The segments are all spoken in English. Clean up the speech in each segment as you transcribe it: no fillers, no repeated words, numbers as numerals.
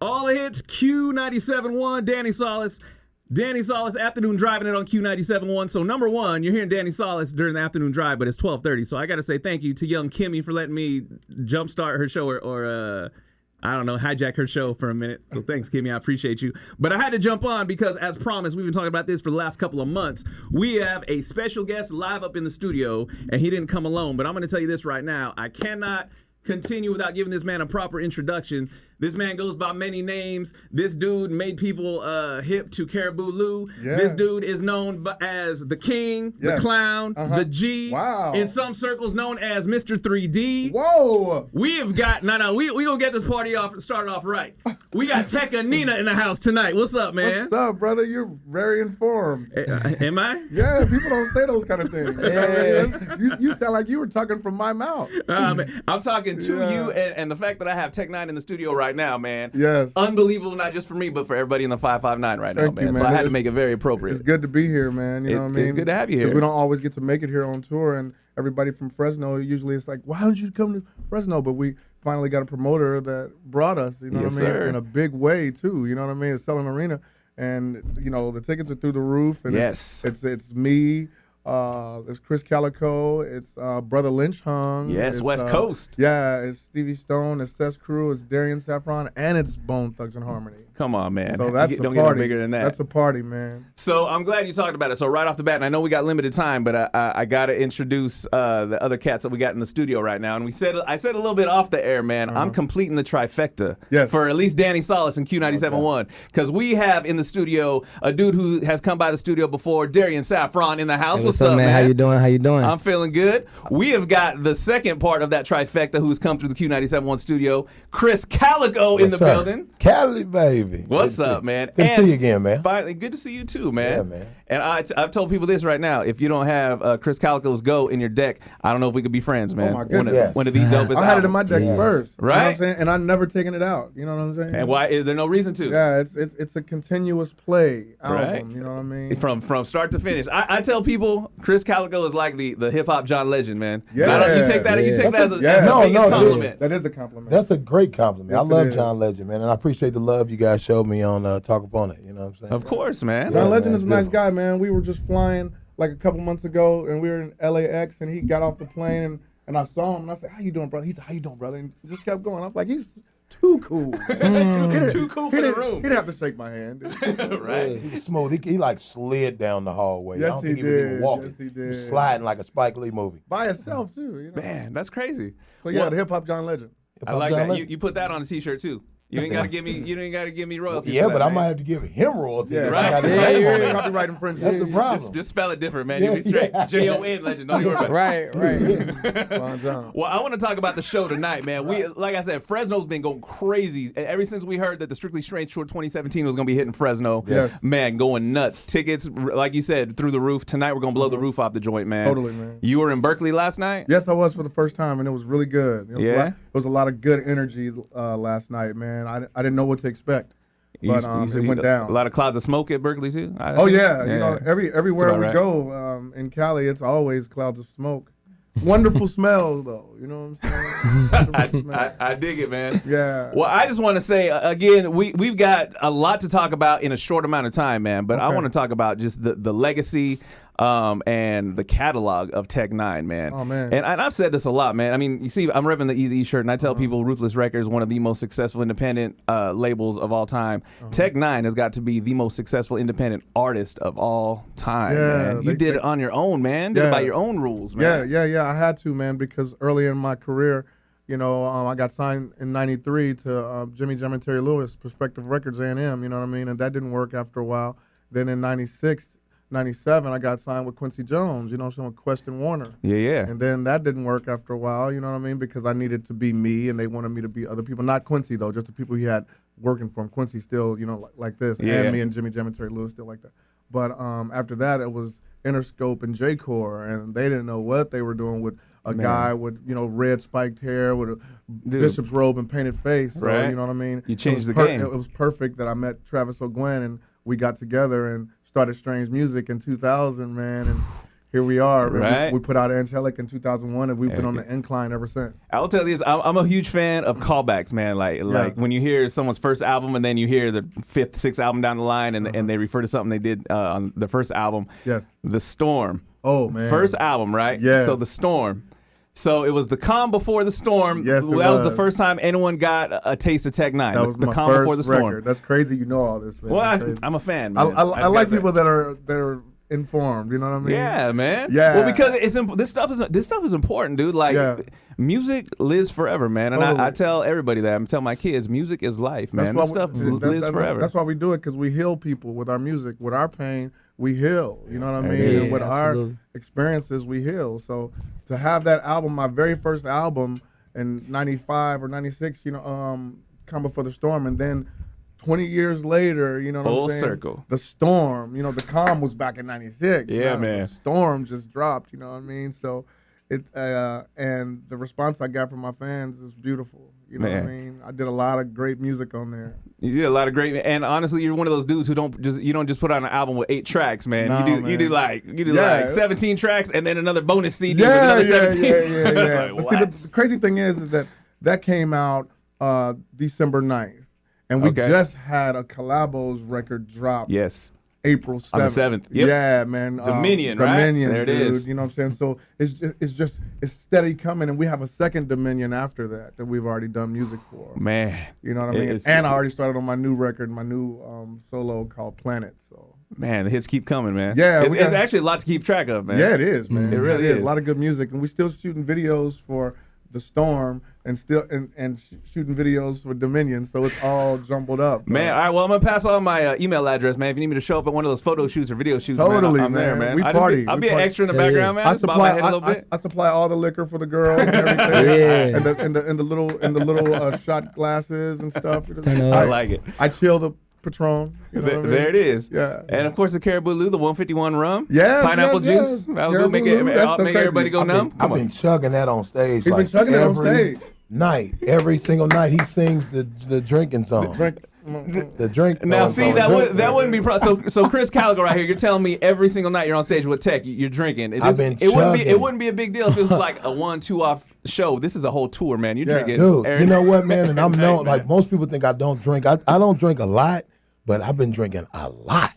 All the hits, Q97.1, Danny Salas. Danny Salas, afternoon driving it on Q97.1. So number one, you're hearing Danny Salas during the afternoon drive, but it's 12:30. So I got to say thank you to young Kimmy for letting me jumpstart her show or I don't know, hijack her show for a minute. So thanks, Kimmy. I appreciate you. But I had to jump on because, as promised, we've been talking about this for the last couple of months. We have a special guest live up in the studio, and he didn't come alone. But I'm going to tell you this right now. I cannot continue without giving this man a proper introduction. This man goes by many names. This dude made people hip to Caribou Lou. Yeah. This dude is known as the King, the Clown, the G. Wow. In some circles known as Mr. 3D. Whoa. We have got, we gonna get this party started off right. We got N9ne in the house tonight. What's up, man? What's up, brother? You're very informed. Am I? Yeah, people don't say those kind of things. You sound like you were talking from my mouth. I'm talking to you, and the fact that I have N9ne in the studio right now, man. Yes. Unbelievable, not just for me, but for everybody in the 559 right now, Thank man. you, man. So I had to make it very appropriate. It's good to be here, man. You know what I mean? It's good to have you here. Because we don't always get to make it here on tour, and everybody from Fresno, usually it's like, why don't you come to Fresno? But we finally got a promoter that brought us, you know what I mean? Sir. In a big way, too. You know what I mean? It's selling arena. And, you know, the tickets are through the roof. And Yes. It's me. It's Krizz Kaliko. It's Brother Lynch Hung. Yes, it's, West Coast. Yeah, it's Stevie Stone. It's Seth's Crew. It's Darrien Safron. And it's Bone Thugs and Harmony. Come on, man. So that's Don't a get no party. bigger than that. That's a party, man. So I'm glad you talked about it. So right off the bat, and I know we got limited time, but I got to introduce the other cats that we got in the studio right now. And I said a little bit off the air, man. I'm completing the trifecta for at least Danny Salas and Q97.1. Because we have in the studio a dude who has come by the studio before, Darrien Safron in the house. Hey, what's up, man? How you doing? How you doing? I'm feeling good. We have got the second part of that trifecta who's come through the Q97.1 studio, Krizz Kaliko in the building. Cali, baby. What's up, man? Good to see you again, man. Finally, good to see you too, man. Yeah, man. And I've told people this right now. If you don't have Krizz Kaliko's Go in your deck, I don't know if we could be friends, man. Oh, my goodness. One of these dopest I had it in my deck first. Right? You know what I'm saying? And I've never taken it out. You know what I'm saying? And why is there no reason to? Yeah, it's a continuous play album. Right. You know what I mean? From start to finish. I tell people Krizz Kaliko is like the hip hop John Legend, man. Yeah. You take that as a That's biggest compliment. That is a compliment. That's a great compliment. Yes, I love it is. John Legend, man, and I appreciate the love you guys showed me on Talk Upon It. You know what I'm saying? Of course, man. John Legend man, is a it's nice beautiful. guy, man. We were just flying like a couple months ago, and we were in LAX, and he got off the plane, and I saw him, and I said, "How you doing, brother?" He said, "How you doing, brother?" And he just kept going. I was like, "He's too cool. Too cool for the room. He didn't have to shake my hand." Right. He was smooth. He like slid down the hallway. Yes, I don't he think he was even did. walking. Yes, he He did. was sliding like a Spike Lee movie. By himself too. You know? Man, that's crazy. So yeah, Well, the hip hop John Legend. I like John that. Legend. You put that on a t-shirt too. You ain't gotta give me. You ain't gotta give me royalties. Yeah, for but that, I man. might have to give him royalties. Yeah, if I right. got his Yeah, name yeah, on yeah. it. Copyright infringement. That's the problem. Just spell it different, man. You'll be straight. Yeah. Jon Legend. Don't even worry about it. Right. Long John. Well, I want to talk about the show tonight, man. We, like I said, Fresno's been going crazy ever since we heard that the Strictly Strange Tour 2017 was going to be hitting Fresno. Yes. Man, going nuts. Tickets, like you said, through the roof. Tonight we're going to blow the roof off the joint, man. Totally, man. You were in Berkeley last night? Yes, I was for the first time, and it was really good. It was Yeah? it was a lot of good energy last night, man. I didn't know what to expect, but it went down. A lot of clouds of smoke at Berkeley too. Oh yeah, you know, everywhere about we right. go in Cali, it's always clouds of smoke. Wonderful smell, though. You know what I'm saying? Wonderful smell. I dig it, man. Yeah. Well, I just want to say again, we've got a lot to talk about in a short amount of time, man. But I Okay. want to talk about just the legacy and the catalog of N9ne, man. Oh, man. And I've said this a lot, man. I mean, you see, I'm repping the Eazy shirt, and I tell people Ruthless Records, one of the most successful independent labels of all time. N9ne has got to be the most successful independent artist of all time, Yeah, man. You did it on your own, man. Did it Yeah. by your own rules, man. Yeah. I had to, man, because early in my career, you know, I got signed in '93 to Jimmy Jam and Terry Lewis, Perspective Records, A&M. You know what I mean? And that didn't work after a while. Then in '96, '97, I got signed with Quincy Jones. You know, so with Quest and Warner. Yeah. And then that didn't work after a while, you know what I mean? Because I needed to be me, and they wanted me to be other people. Not Quincy, though, just the people he had working for him. Quincy still, you know, like this. Yeah. And me and Jimmy Jam and Terry Lewis still like that. But after that, it was Interscope and J-Core, and they didn't know what they were doing with a guy with, you know, red spiked hair with a bishop's robe and painted face. So, Right. you know what I mean? You changed It was the game. It was perfect that I met Travis O'Gwen, and we got together and started Strange Music in 2000, man. And here we are. Right. We put out Angelic in 2001, and we've been on the incline ever since. I'll tell you this, I'm a huge fan of callbacks, man. Like when you hear someone's first album and then you hear the 5th, 6th album down the line and they refer to something they did on the first album. Yes. The Storm. Oh, man. First album, right? Yes. So The Storm. So it was the calm before the storm. Yes, that was the first time anyone got a taste of Tech-9. That was the my calm first before the record. storm. That's crazy. You know all this, man. Well, I'm a fan, man. I just like gotta people that are informed. You know what I mean? Yeah, man. Yeah. Well, because this stuff is important, dude. Like music lives forever, man. And Totally. I tell everybody that. I tell my kids, music is life, man. This stuff lives forever. That's why we do it, because we heal people with our music. With our pain, we heal. You know what I mean? Yeah, and with absolutely. our experiences, we heal. So to have that album, my very first album in 95 or 96, Come Before the Storm, and then 20 years later, you know what Full I'm saying? circle. The Storm, the calm was back in 96. Yeah, man. The Storm just dropped, you know what I mean? So it and the response I got from my fans is beautiful. You know what I mean? I did a lot of great music on there. You did a lot of great, and honestly, you're one of those dudes who don't just put out an album with 8 tracks, man. No, you do man. like 17 tracks and then another bonus CD with Yeah. another 17. But Like, see, what? the crazy thing is that came out December 9th, and we Okay. just had a Collabos record drop. Yes. April 7th. On the 7th. Yep. Yeah, man. Dominion, right? Dominion, There it dude. is. You know what I'm saying? So it's steady coming, and we have a second Dominion after that we've already done music for. Man. You know what I mean? And I already started on my new record, my new solo called Planet. So Man, the hits keep coming, man. Yeah, It's actually a lot to keep track of, man. yeah, it is, man. It really is. A lot of good music, and we still shooting videos for The Storm, and shooting videos for Dominion. So it's all jumbled up. Man, all right, well, I'm going to pass on my email address, man. If you need me to show up at one of those photo shoots or video shoots, Totally, man, I'm there, man. man. We party. I'll We be an party. extra in the background, man. I Just bob my supply head a little bit. I supply all the liquor for the girls and everything. Yeah. and the little shot glasses and stuff. Turn up. I like it. I chill the Patron. You know what I mean? There it is. Yeah. And of course, the Caribou Lou, the 151 rum. Yes, Pineapple yes, juice. yes. That'll make Caribou Lou, that's so everybody crazy. go numb. I've been chugging that on stage. He's been chugging it on stage. Night, every single night, he sings the drinking song. The drink. Now, song, see, that wouldn't be so Krizz Kaliko right here. You're telling me every single night you're on stage with Tech, you're drinking. I've been it chugging. wouldn't be a big deal if it was like a 1-2 off show. This is a whole tour, man. You're drinking. Dude, every you know what, man? And I'm night, known, man. like most people think I don't drink. I don't drink a lot, but I've been drinking a lot.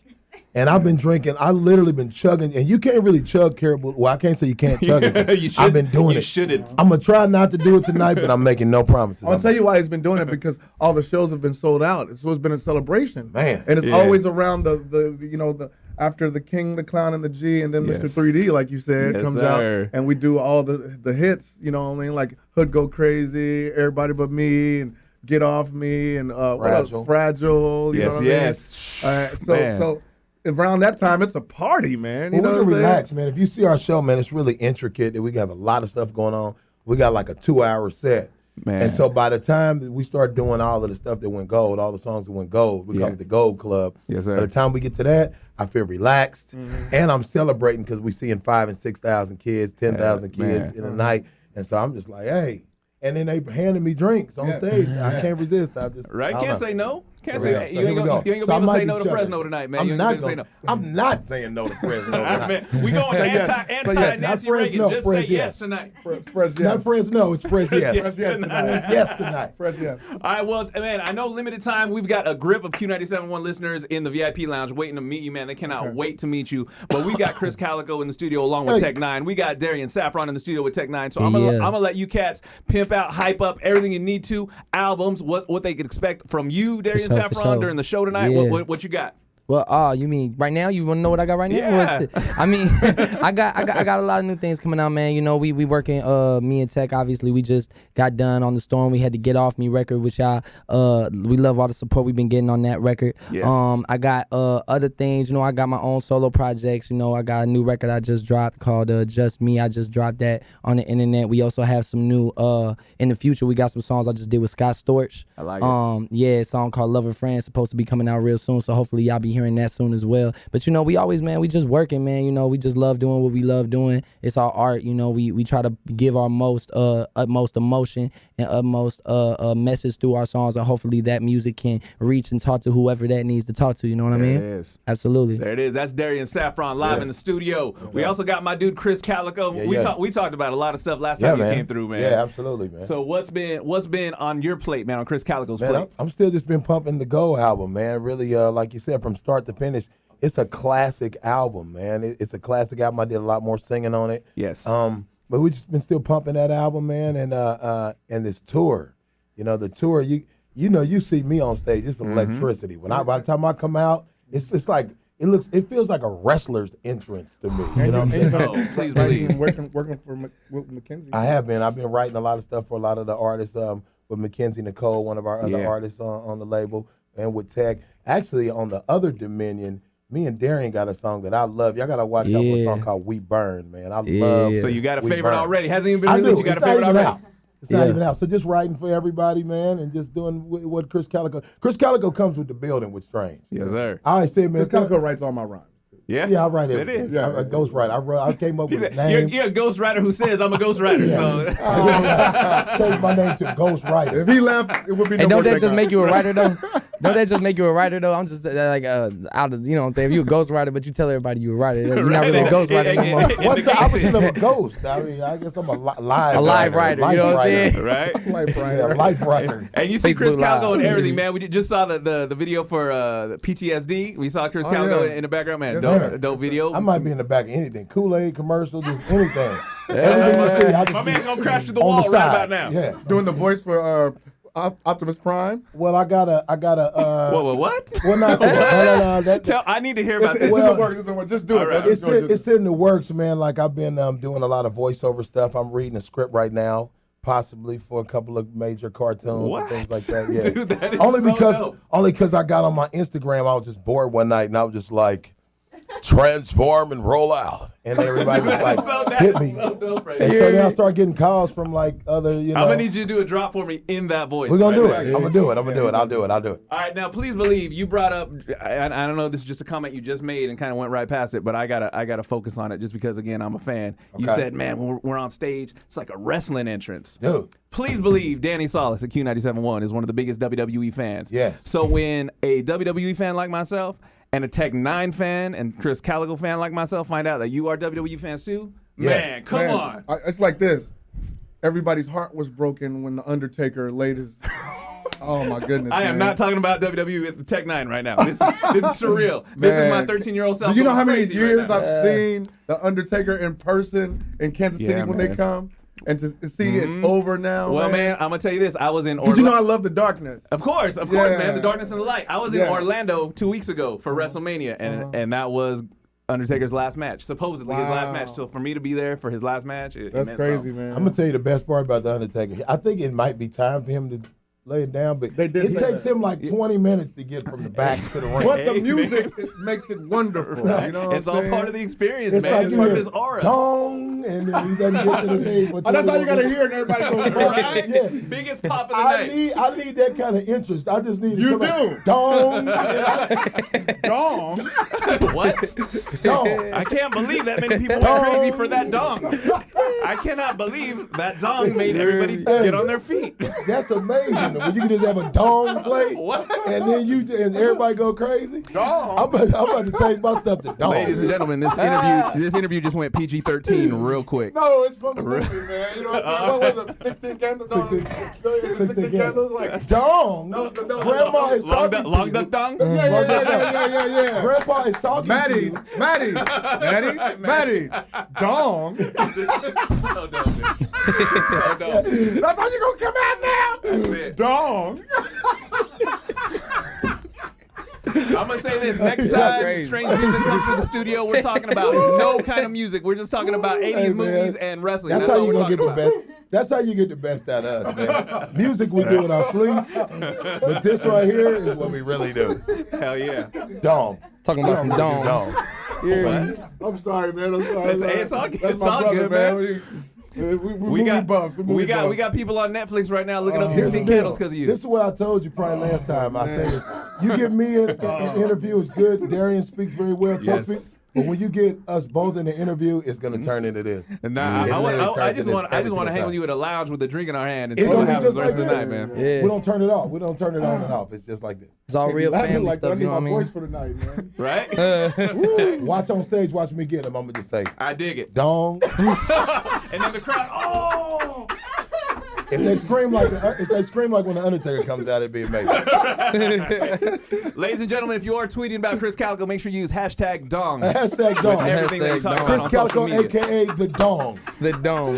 And I've been drinking, I literally been chugging, and you can't really chug Caribou. Well, I can't say you can't chug it. I've been doing it. You shouldn't. I'm going to try not to do it tonight, but I'm making no promises. I'll tell you why he's been doing it, because all the shows have been sold out. So it's been a celebration. Man. And it's Yeah. always around the after the King, the Clown, and the G, and then Yes. Mr. 3D, like you said, Yes, comes sir. out, and we do all the hits, you know what I mean? Like Hood Go Crazy, Everybody But Me, and Get Off Me, and what else? Fragile. You know what I mean? Yes. Man. So around that time, it's a party, man. You Well, know we what can I'm relax, man. If you see our show, man, it's really intricate. We have a lot of stuff going on. We got like a 2-hour set. Man. And so by the time that we start doing all of the stuff that went gold, all the songs that went gold, we call it the Gold Club. Yes, sir. By the time we get to that, I feel relaxed. And I'm celebrating because we're seeing 5,000 and 6,000 kids, 10,000 kids in a night. And so I'm just like, hey. And then they handing me drinks on stage. I can't resist. I just Right? I Can't don't say know. no. Can't Yeah, say so you here we ain't go. gonna be able So I to might say be no to chugging. Fresno tonight, man. I'm You ain't not gonna say gonna, no. I'm not saying no to Fresno. Ah, man, we going yes. anti yes. Nancy Not Reagan. Fresno, Just Fresh say yes yes. tonight. Fresh, yes. Not Fresno, it's Fresh yes. Yes tonight. Yes tonight. Fresh, yes. All right, well, man, I know limited time. We've got a grip of Q97.1 listeners in the VIP lounge waiting to meet you, man. They cannot wait to meet you. But we got Krizz Kaliko in the studio along with Hey. Tech-9. We got Darrien Safron in the studio with Tech-9. So I'm Yeah. gonna let you cats pimp out, hype up everything you need to. Albums, what they could expect from you, Darrien sure, for Safron, sure. during the show tonight. Yeah. What you got? Well, you mean right now? You want to know what I got right now? Yeah. Well, shit. I mean, I got a lot of new things coming out, man. You know, we working. Me and Tech, obviously, we just got done on the Storm. We had to Get Off Me record, which we love all the support we've been getting on that record. Yes. I got other things. You know, I got my own solo projects. You know, I got a new record I just dropped called Just Me. I just dropped that on the N9ne. We also have some new. In the future, we got some songs I just did with Scott Storch. I like it. Yeah, a song called Love and Friends supposed to be coming out real soon. So hopefully y'all be hearing that soon as well. But we always, man, we just working, man. We just love doing what we love doing. It's our art. We try to give our utmost emotion and utmost message through our songs, and hopefully that music can reach and talk to whoever that needs to talk to. You know what I mean? There it is. Absolutely. There it is. That's Darrien Safron live in the studio. We also got my dude Krizz Kaliko. We talked about a lot of stuff last time you came through, man. Yeah, absolutely, man. So what's been on your plate, man, on Krizz Kaliko's plate? I'm still just been pumping the Go album, man. Really, like you said, from start to finish, it's a classic album, man. It's a classic album. I did a lot more singing on it. Yes. But we just been still pumping that album, man, and this tour. The tour, you see me on stage, it's electricity. By the time I come out, it's like it feels like a wrestler's entrance to me. You know what I'm saying? Oh, please believe. Working with Mackenzie. I've been writing a lot of stuff for a lot of the artists, with Mackenzie Nicole, one of our other artists on the label, and with Tech. Actually, on the other Dominion, me and Darrien got a song that I love. Y'all gotta watch out for a song called "We Burn," man. I love. So you got a We favorite Burn. already? Hasn't even been released. You got a favorite already? It's not even out. So just writing for everybody, man, and just doing what Krizz Kaliko. Krizz Kaliko comes with the building with Strange. Yes, sir. I always say, man, Krizz Kaliko writes all my rhymes. Yeah, I write everything. It is. I'm a ghostwriter. I came up with his name. You're a ghostwriter who says I'm a ghostwriter. So Changed my name to Ghostwriter. If he left, it would be. And no don't that just make you a writer though? Don't that just make you a writer though? I'm just out of what I'm saying. If you're a ghostwriter, but you tell everybody you're a writer, you're not really a ghostwriter no more. What's the opposite of a ghost? I mean, I guess I'm a live writer. You know what I'm saying? right? Life writer. Yeah, life writer. And you see Facebook Krizz Kaliko Live. and everything, man. We just saw the video for PTSD. We saw Krizz Kaliko in the background, man. Yes, Dope video. I might be in the back of anything. Kool-Aid commercial, just anything. Everything you see, I just My be man gonna crash through the on wall right side. about now. Yeah. Doing the voice for Optimus Prime. Well, I got a. What? Well, not that. I need to hear about It's this. in the works. It's in the works. Just do it. All right. Just do it. It's in the works, man. Like I've been doing a lot of voiceover stuff. I'm reading a script right now, possibly for a couple of major cartoons What? and things like that. Yeah. Dude, that is only so because dope. I got on my Instagram. I was just bored one night, and I was just like, transform and roll out, and everybody was like, hit me. So dope right And there. so then I started getting calls from like other, I'm gonna need you to do a drop for me in that voice. We're gonna right do there. it. I'm gonna do it. I'll do it. All right, now please believe you brought up. I don't know. This is just a comment you just made and kind of went right past it, but I gotta focus on it just because again I'm a fan. You Okay. said, man, when we're on stage, it's like a wrestling entrance. Dude. Please believe Danny Salas at Q97.1 is one of the biggest WWE fans. Yes. So when a WWE fan like myself and a N9ne fan and Krizz Kaliko fan like myself find out that you are WWE fans too, Yes. man, come on. It's like this. Everybody's heart was broken when the Undertaker laid his. Oh my goodness! I am man. not talking about WWE with the Tech9 right now. This is surreal. This is my Man. 13-year-old self. Do you know going how many crazy right years now. I've seen the Undertaker in person in Kansas City when man. they come, and to see it's over now? Well, man, I'm gonna tell you this. I was in Because you know I Orlando. love the darkness. Of course, Yeah. man. The darkness and the light. I was in Yeah. Orlando 2 weeks ago for WrestleMania, and that was Undertaker's last match, supposedly his last Wow. match. So for me to be there for his last match, it That's meant crazy, something. man. I'm gonna tell you the best part about the Undertaker. I think it might be time for him to lay it down, but They did it say takes that. him like 20 minutes to get from the back to the ring. But the Hey, music makes it wonderful. You know what It's I'm all saying? part of the experience, It's man. like It's you part of hear his aura. dong, and then he doesn't get to the thing. Oh, that's all you gotta hear, and everybody goes Right? Yeah. Biggest pop of the I night. need that kind of interest. I just need to You come out, do. dong, Dong. What? dong. I can't believe that many people went crazy for that dong. I cannot believe that dong made everybody get on their feet. That's amazing. When you can just have a dong play, What? and then and everybody go crazy. Dong. I'm about to change my stuff to dong. Ladies and gentlemen, this interview just went PG-13 real quick. No, it's from the movie, man. You know what I'm saying? What was it? 16 candles? 16 candles? Like, Dong. No. Grandma is Long talking duck to dong? yeah. Grandpa is talking to you. Maddie, dong. So dope, dude. So dope. That's how you gonna come out now? That's it. Dong. I'm gonna say this: next time crazy. strange music comes through the studio, we're talking about no kind of music. We're just talking about 80s Hey, man. movies and wrestling. That's all how you we're gonna talking get the best. That's how you get the best out of us, man. Music we do in our sleep, but this right here is what we really do. about. Hell yeah. Dong. Talking about some dong. Dong. Yeah. I'm sorry, man. I'm sorry. It's all good. That's It's my all brother, good, man. We got people on Netflix right now looking up 16 Candles because of you. This is what I told you probably last time. I say this. You give me an interview, it's good. Darrien speaks very well. Yes. But when you get us both in the interview, it's gonna turn into this. Nah, I just want to hang with you at a lounge with a drink in our hand and It's see what gonna be happens just the rest like of the night, this. man. Yeah. We don't turn it off. We don't turn it on and off. It's just like this. It's all real family like stuff, you know what I my mean? voice for the night, man. Right? Watch on stage, watch me get him. I'm gonna just say, I dig it. dong. And then the crowd, oh! If they scream like when the Undertaker comes out, it'd be amazing. Ladies and gentlemen, if you are tweeting about Krizz Kaliko, make sure you use hashtag dong. Hashtag dong. Everything that we talk about Krizz on social Kaliko, media. aka the dong. The dome.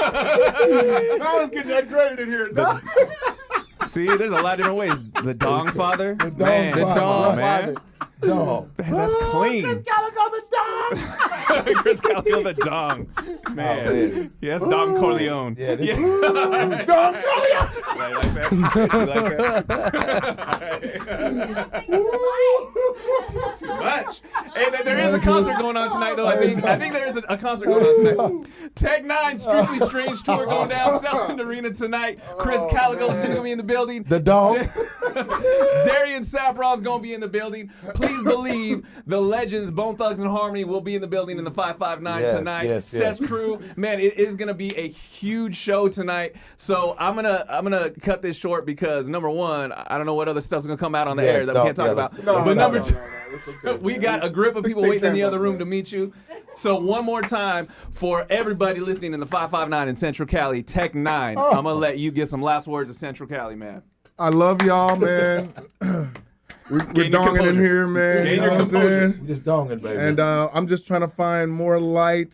I was getting that credit in here. See, there's a lot of different ways. The dong father. The dong Man, father. The dong man. Dong. Man, that's clean. Krizz Kaliko the dog. Krizz Kaliko the dong. Man. Oh, man. Yes, Don Corleone. Yeah, this Dog Corleone. You like that? You like that? Too much. Hey, there is a concert going on tonight, though. I think there is a concert going on tonight. N9ne Strictly Strange tour going down Southland Arena tonight. Krizz Kaliko is going to be in the building. The dong. Darrien Safron's going to be in the building. Please believe the legends, Bone Thugs and Harmony, will be in the building in the 559 tonight. Yes. Cess Crew, man, it is going to be a huge show tonight. So I'm gonna cut this short because number one, I don't know what other stuff's gonna come out on the air that we can't talk about. But number two, we got a grip of people waiting in the other room to meet you. So one more time for everybody listening in the 559 in Central Cali, N9ne. I'm gonna let you get some last words of Central Cali, man. I love y'all, man. We're Gain your donging in composure. here, man. Gain You your know what I'm composure. saying? We just donging, baby. And I'm just trying to find more light,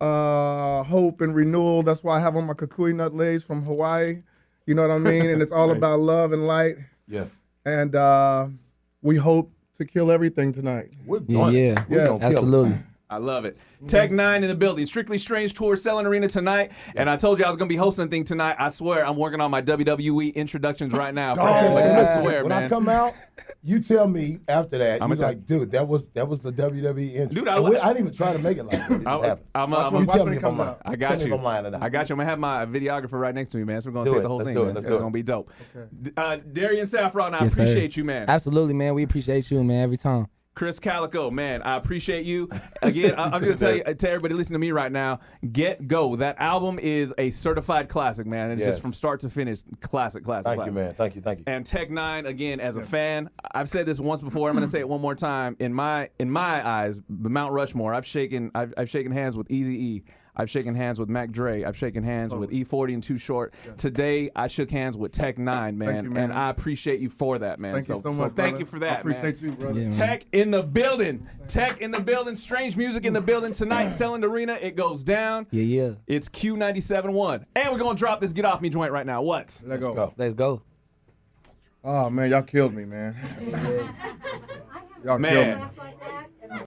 hope, and renewal. That's why I have on my kukui nut lace from Hawaii. You know what I mean? And it's all Nice. about love and light. yeah. And we hope to kill everything tonight. We're going. Yeah. We're gonna kill it. Absolutely. I love it. N9ne in the building. Strictly Strange tour, Selling Arena tonight. And I told you I was going to be hosting a thing tonight. I swear I'm working on my WWE introductions right now. Dog, I swear, when man. I come out, you tell me after that. I'ma You're tell- like, dude, that was the WWE intro. Dude, I didn't even try to make it like that. It just happened. Watch You tell when me it if I'm comes lying. out. I got Tell me you. if I'm lying or not. I got you. I'm going to have my videographer right next to me, man. So we're going to Do take it. the whole Let's thing, do it. man. Let's It's do it. going to be dope. Darrien Safron, I Yes, sir. appreciate you, man. Absolutely, man. We appreciate you, man, every time. Krizz Kaliko, man, I appreciate you. Again, I'm going to tell you, to everybody listening to me right now, Get Go. That album is a certified classic, man. It's Yes. just from start to finish, classic. Thank you, man. Thank you. And N9ne, again, as a fan, I've said this once before. I'm going to say it one more time. In my eyes, the Mount Rushmore. I've shaken hands with Eazy-E. I've shaken hands with Mac Dre. I've shaken hands with E40 and Too Short. Today, I shook hands with N9ne, man, you, man. and I appreciate you for that, man. Thank you so much, thank brother. you for that, I appreciate man. you, brother. Yeah, man. Tech in the building. Tech in the building. Strange music in the building tonight. Selling Arena. It goes down. Yeah. It's Q97.1. And we're going to drop this Get Off Me joint right now. What? Let's Let's go. Let's go. Oh, man, y'all killed me, man. Y'all Man. killed me.